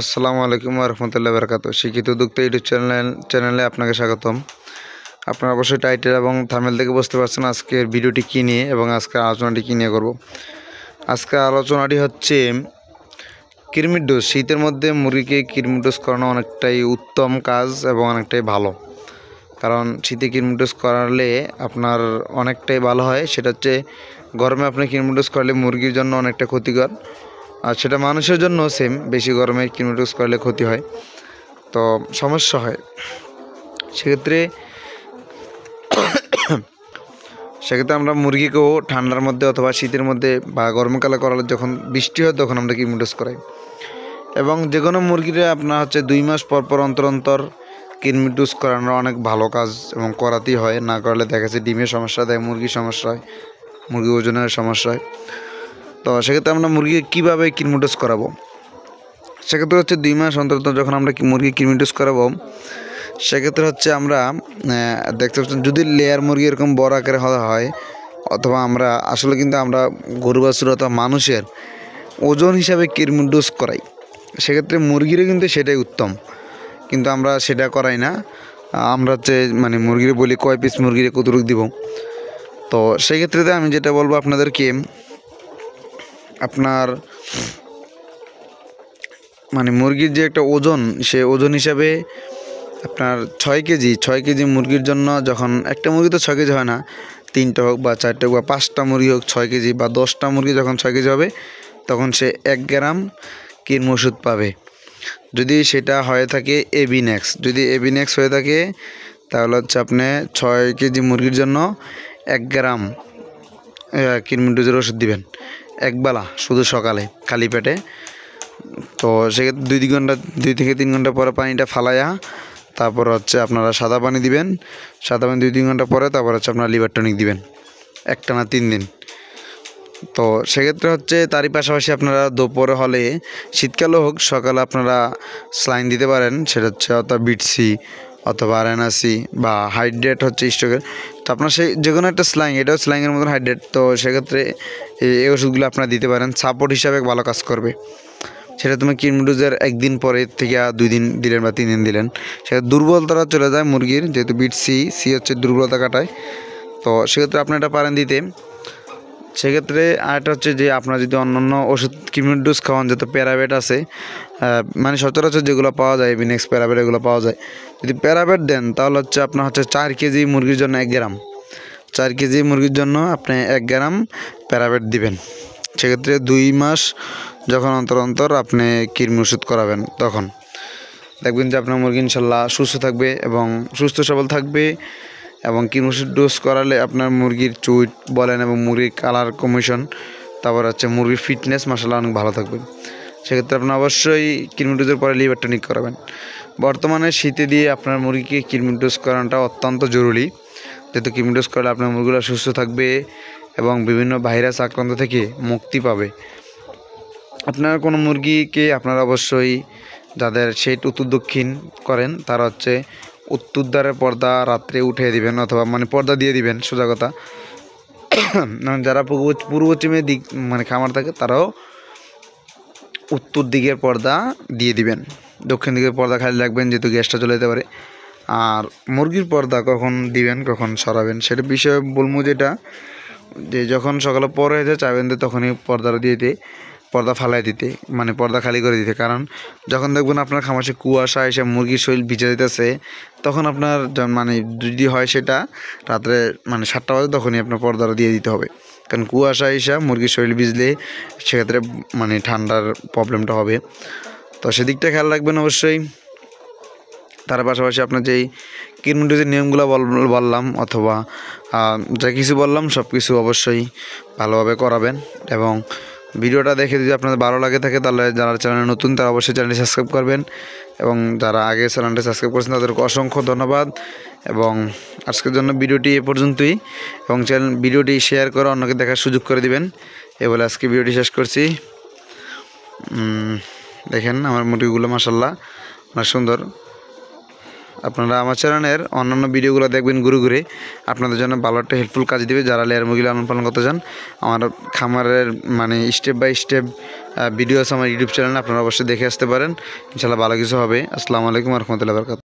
আসসালামু আলাইকুম ওয়া রাহমাতুল্লাহি ওয়া বারাকাতুহু। শিক্ষিত উদ্যোক্তা ইউটিউব চ্যানেলে আপনাকে স্বাগতম। আপনারা অবশ্যই টাইটেল এবং থাম্বনেল থেকে বুঝতে পারছেন আজকের ভিডিওটি কী নিয়ে এবং আজকের আলোচনাটি কী নিয়ে করব। আজকের আলোচনাটি হচ্ছে কৃমির ডোজ। শীতের মধ্যে মুরগিকে কৃমির ডোজ করানো অনেকটাই উত্তম কাজ এবং অনেকটাই ভালো, কারণ শীতে কৃমির ডোজ করালে আপনার অনেকটাই ভালো হয়। সেটা হচ্ছে গরমে আপনি কৃমির ডোজ করলে মুরগির জন্য অনেকটা ক্ষতিকর, আর সেটা মানুষের জন্য সেম। বেশি গরমে কৃমির ডোজ করলে ক্ষতি হয়, তো সমস্যা হয়। সেক্ষেত্রে আমরা মুরগিকেও ঠান্ডার মধ্যে অথবা শীতের মধ্যে বা গরমকালে করালে যখন বৃষ্টি হয় তখন আমরা কৃমির ডোজ করাই। এবং যে কোনো মুরগিরে আপনার হচ্ছে 2 মাস পর অন্তর কৃমির ডোজ করানো অনেক ভালো কাজ এবং করাতেই হয়। না করলে দেখা যাচ্ছে ডিমের সমস্যা দেয়, মুরগির সমস্যা হয়, মুরগি ওজনের সমস্যা হয়। তো সেক্ষেত্রে আমরা মুরগি কীভাবে কৃমির ডোজ করাবো, সেক্ষেত্রে হচ্ছে 2 মাস অন্তর যখন আমরা মুরগি কৃমির ডোজ করাবো, সেক্ষেত্রে হচ্ছে আমরা দেখতে পাচ্ছেন যদি লেয়ার মুরগি এরকম বড় আকারে হয়, অথবা আমরা আসলে কিন্তু আমরা গরু বাছুর অথবা মানুষের ওজন হিসাবে কৃমির ডোজ করাই, সেক্ষেত্রে মুরগিরও কিন্তু সেটাই উত্তম, কিন্তু আমরা সেটা করাই না। আমরা হচ্ছে মুরগির বলি কয় পিস মুরগির কতটুকু দিব। তো সেক্ষেত্রে আমি যেটা বলবো আপনাদেরকে, আপনার মুরগির যে একটা ওজন, সে ওজন হিসাবে আপনার 6 কেজি মুরগির জন্য, যখন একটা মুরগি তো 6 কেজি হয় না, 3টা হোক বা 4টা হোক বা 5টা মুরগি হোক 6 কেজি, বা 10টা মুরগি যখন 6 কেজি হবে তখন সে 1 গ্রাম কৃমি ওষুধ পাবে। যদি সেটা হয়ে থাকে এবিনেক্স, যদি এবিনেক্স হয়ে থাকে তাহলে হচ্ছে আপনি 6 কেজি মুরগির জন্য 1 গ্রাম কৃমি ডোজের ওষুধ দিবেন একবেলা, শুধু সকালে খালি পেটে। তো সেক্ষেত্রে 2 থেকে 3 ঘন্টা পরে পানিটা ফালাইয়া তারপর হচ্ছে আপনারা সাদা পানি দিবেন। সাদা পানি 2-3 ঘন্টা পরে তারপর হচ্ছে আপনারা লিভার টনিক দিবেন একটানা 3 দিন। তো সেক্ষেত্রে হচ্ছে তারই পাশাপাশি আপনারা দুপুরে হলে, শীতকালে হোক সকালে আপনারা স্লাইন দিতে পারেন। সেটা হচ্ছে অথবা বিটসি অথবা আরএনএসি বা হাইড্রেট হচ্ছে স্টকের। তো আপনার সেই যে কোনো একটা স্লাইং, এটাও স্লাইংয়ের মতন হাইড্রেট। তো সেক্ষেত্রে এই ওষুধগুলো আপনারা দিতে পারেন, সাপোর্ট হিসাবে ভালো কাজ করবে। সেটা তুমি কৃমি ডোজের 1 দিন পরে থেকে 2 দিন দিলেন বা 3 দিন দিলেন, সেটা দুর্বলতা চলে যায় মুরগির, যেহেতু বিটসি হচ্ছে দুর্বলতা কাটায়। তো সেক্ষেত্রে আপনি এটা পারেন দিতে। সেক্ষেত্রে আরেকটা হচ্ছে যে আপনার যদি অন্যান্য ওষুধ কৃমির ডোজ খাওয়ান, যেহেতু প্যারাবেট আছে, সচরাচর যেগুলো পাওয়া যায় বিনেক্স প্যারাবেট, এগুলো পাওয়া যায়। যদি প্যারাবেট দেন তাহলে হচ্ছে আপনার হচ্ছে 4 কেজি মুরগির জন্য 1 গ্রাম, 4 কেজি মুরগির জন্য আপনি 1 গ্রাম প্যারাবেট দিবেন। সেক্ষেত্রে 2 মাস যখন অন্তর আপনি কৃমি ওষুধ করাবেন, তখন দেখবেন যে আপনার মুরগি ইনশাল্লাহ সুস্থ থাকবে এবং সুস্থ সবল থাকবে। এবং কৃমি ওষুধ ডোজ করালে আপনার মুরগির চুইট বলেন এবং মুরগির কালার কমিশন, তারপর হচ্ছে মুরগির ফিটনেস মাশাআল্লাহ অনেক ভালো থাকবে। সেক্ষেত্রে আপনার অবশ্যই কৃমি ডোজের পরে লিভার টনিক করাবেন। বর্তমানে শীতে দিয়ে আপনার মুরগিকে কৃমি ডোজ করানোটা অত্যন্ত জরুরি, যেহেতু কৃমি ডোজ করলে আপনার মুরগিরা সুস্থ থাকবে এবং বিভিন্ন ভাইরাস আক্রান্ত থেকে মুক্তি পাবে। আপনার কোনো মুরগিকে আপনারা অবশ্যই, যাদের শেড উত্তর দক্ষিণ করেন, তারা হচ্ছে উত্তর দ্বারের পর্দা রাত্রে উঠিয়ে দিবেন, অথবা পর্দা দিয়ে দিবেন, সোজা কথা। যারা পূর্ব পশ্চিমের দিক খামার থাকে, তারাও উত্তর দিকের পর্দা দিয়ে দিবেন, দক্ষিণ দিকের পর্দা খালি রাখবেন, যেহেতু গ্যাসটা চলে যেতে পারে। আর মুরগির পর্দা কখন দিবেন, কখন সরাবেন, সেটা বিষয়ে বলবো, যেটা যে যখন সকালে পর হয়ে যায় চাইবেন তখনই পর্দাটা দিয়ে দিতে, পর্দা ফালাই দিতে, পর্দা খালি করে দিতে। কারণ যখন দেখবেন আপনার খামারে কুয়াশা এসে মুরগির শরীর ভিজে দিতেছে, তখন আপনার যদি হয় সেটা রাত্রে 7টা বাজে, তখনই আপনার পর্দাটা দিয়ে দিতে হবে। কারণ কুয়াশা এসে মুরগির শরীর ভিজলে সেক্ষেত্রে ঠান্ডার প্রবলেমটা হবে। তো সেদিকটা খেয়াল রাখবেন অবশ্যই। তার পাশাপাশি আপনার যেই কৃমি ডোজের নিয়মগুলো বললাম, অথবা যা কিছু বললাম, সব কিছু অবশ্যই ভালোভাবে করাবেন। এবং ভিডিওটা দেখে যদি আপনাদের ভালো লাগে থাকে, তাহলে যারা চ্যানেলে নতুন তারা অবশ্যই চ্যানেলটি সাবস্ক্রাইব করবেন, এবং যারা আগে চ্যানেলটি সাবস্ক্রাইব করেছেন তাদেরকে অসংখ্য ধন্যবাদ। এবং আজকের জন্য ভিডিওটি এ পর্যন্তই, এবং ভিডিওটি শেয়ার করে অন্যকে দেখার সুযোগ করে দিবেন। এ বলে আজকে ভিডিওটি শেষ করছি। দেখেন আমার মুরগিগুলো মাশাআল্লাহ অনেক সুন্দর। আপনারা আমার চ্যানেলের অন্যান্য ভিডিওগুলো দেখবেন ঘুরে ঘুরে, আপনাদের জন্য ভালো একটা হেল্পফুল কাজ দিবে। যারা লেয়ার মুরগি লালন পালন করতে চান, আমার খামারের মানে স্টেপ বাই স্টেপ ভিডিও আছে আমার ইউটিউব চ্যানেলে, আপনারা অবশ্যই দেখে আসতে পারেন। ইনশাআল্লাহ ভালো কিছু হবে। আসসালামু আলাইকুম ওয়া রাহমাতুল্লাহি ওয়া বারাকাতুহু।